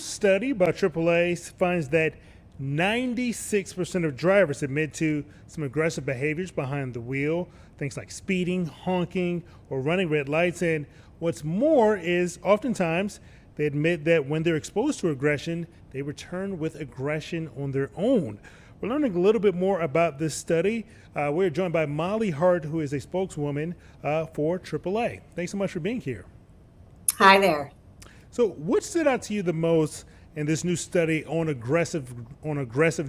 Study by AAA finds that 96% of drivers admit to some aggressive behaviors behind the wheel, things like speeding, honking, or running red lights. And what's more is oftentimes they admit that when they're exposed to aggression, they return with aggression on their own. We're learning a little bit more about this study. We're joined by Molly Hart, who is a spokeswoman for AAA. Thanks so much for being here. Hi there. So, what stood out to you the most in this new study on aggressive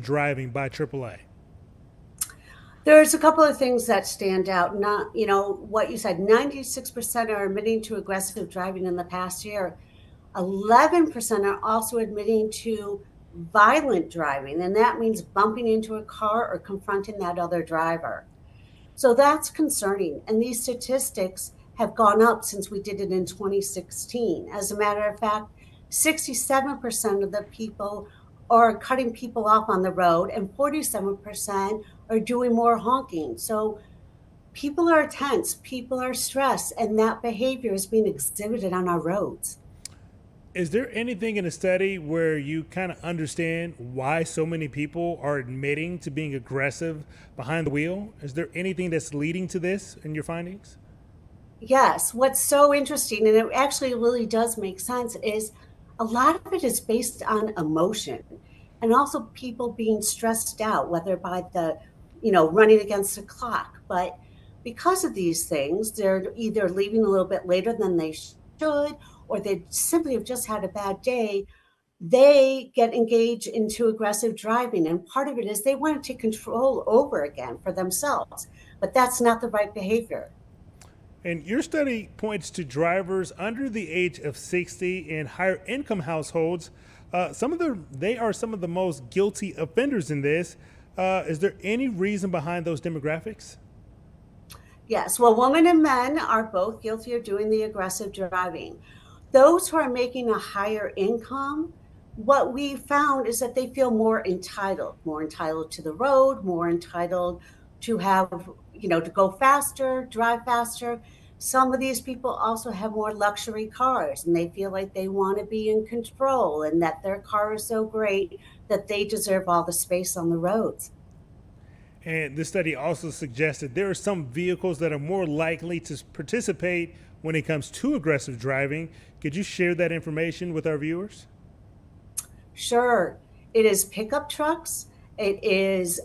driving by AAA? There's a couple of things that stand out. Not, what you said, 96% are admitting to aggressive driving in the past year. 11% are also admitting to violent driving, and that means bumping into a car or confronting that other driver. So that's concerning. And these statistics have gone up since we did it in 2016. As a matter of fact, 67% of the people are cutting people off on the road, and 47% are doing more honking. So people are tense, people are stressed, and that behavior is being exhibited on our roads. Is there anything in the study where you kind of understand why so many people are admitting to being aggressive behind the wheel? Is there anything that's leading to this in your findings? Yes, what's so interesting, and it actually really does make sense, is a lot of it is based on emotion and also people being stressed out, whether by running against the clock. But because of these things, they're either leaving a little bit later than they should, or they simply have just had a bad day. They get engaged into aggressive driving. And part of it is they want to take control over again for themselves. But that's not the right behavior. And your study points to drivers under the age of 60 in higher income households. They are some of the most guilty offenders in this. Is there any reason behind those demographics? Yes, well, women and men are both guilty of doing the aggressive driving. Those who are making a higher income, what we found is that they feel more entitled to the road, more entitled to have, to go faster, drive faster. Some of these people also have more luxury cars, and they feel like they want to be in control and that their car is so great that they deserve all the space on the roads. And this study also suggested there are some vehicles that are more likely to participate when it comes to aggressive driving. Could you share that information with our viewers? Sure. It is pickup trucks. It is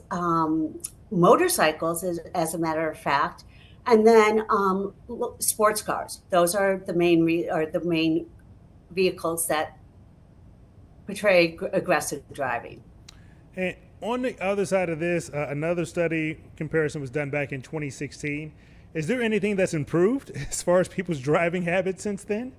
motorcycles, as a matter of fact, and then sports cars. Those are the main vehicles that portray aggressive driving. And on the other side of this, another study comparison was done back in 2016. Is there anything that's improved as far as people's driving habits since then?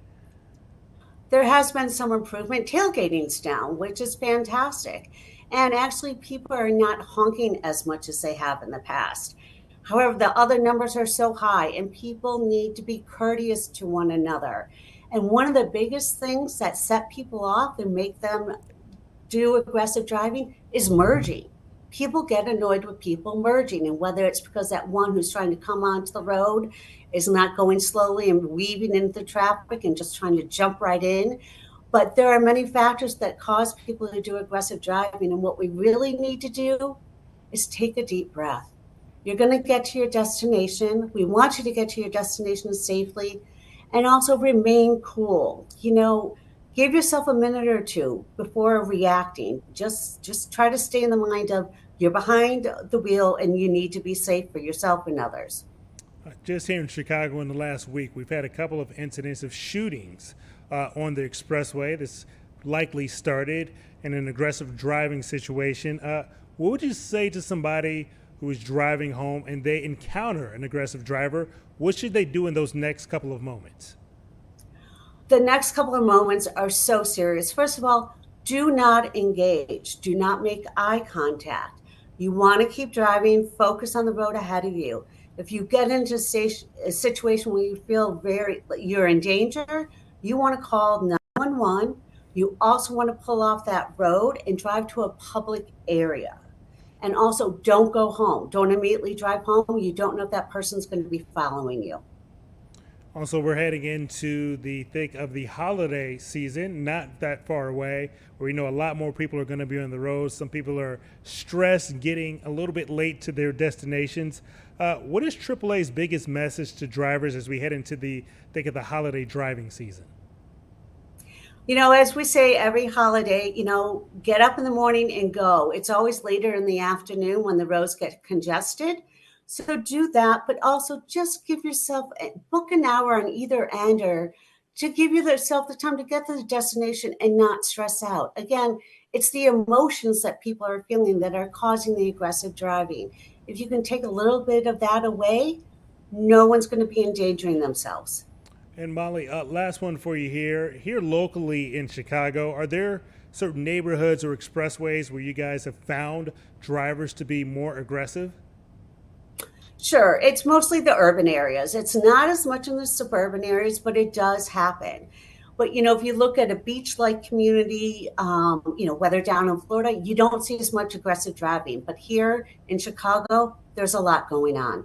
There has been some improvement. Tailgating's down, which is fantastic. And actually, people are not honking as much as they have in the past. However, the other numbers are so high, and people need to be courteous to one another. And one of the biggest things that set people off and make them do aggressive driving is merging. People get annoyed with people merging, and whether it's because that one who's trying to come onto the road is not going slowly and weaving into the traffic and just trying to jump right in. But there are many factors that cause people to do aggressive driving, and what we really need to do is take a deep breath. You're going to get to your destination. We want you to get to your destination safely, and also remain cool. Give yourself a minute or two before reacting. Just try to stay in the mind of you're behind the wheel and you need to be safe for yourself and others. Just here in Chicago in the last week, we've had a couple of incidents of shootings on the expressway. This likely started in an aggressive driving situation. What would you say to somebody who is driving home and they encounter an aggressive driver? What should they do in those next couple of moments? The next couple of moments are so serious. First of all, do not engage. Do not make eye contact. You want to keep driving, focus on the road ahead of you. If you get into a situation where you feel you're in danger, you want to call 911. You also want to pull off that road and drive to a public area. And also, don't go home. Don't immediately drive home. You don't know if that person's going to be following you. Also, we're heading into the thick of the holiday season, not that far away, where we know a lot more people are going to be on the road. Some people are stressed, getting a little bit late to their destinations. What is AAA's biggest message to drivers as we head into the thick of the holiday driving season? As we say every holiday, get up in the morning and go. It's always later in the afternoon when the roads get congested. So do that, but also just give yourself book an hour on either end or to give yourself the time to get to the destination and not stress out. Again, it's the emotions that people are feeling that are causing the aggressive driving. If you can take a little bit of that away, no one's going to be endangering themselves. And Molly, last one for you here. Here locally in Chicago, are there certain neighborhoods or expressways where you guys have found drivers to be more aggressive? Sure, it's mostly the urban areas. It's not as much in the suburban areas, but it does happen. But if you look at a beach-like community, whether down in Florida, you don't see as much aggressive driving. But here in Chicago, there's a lot going on.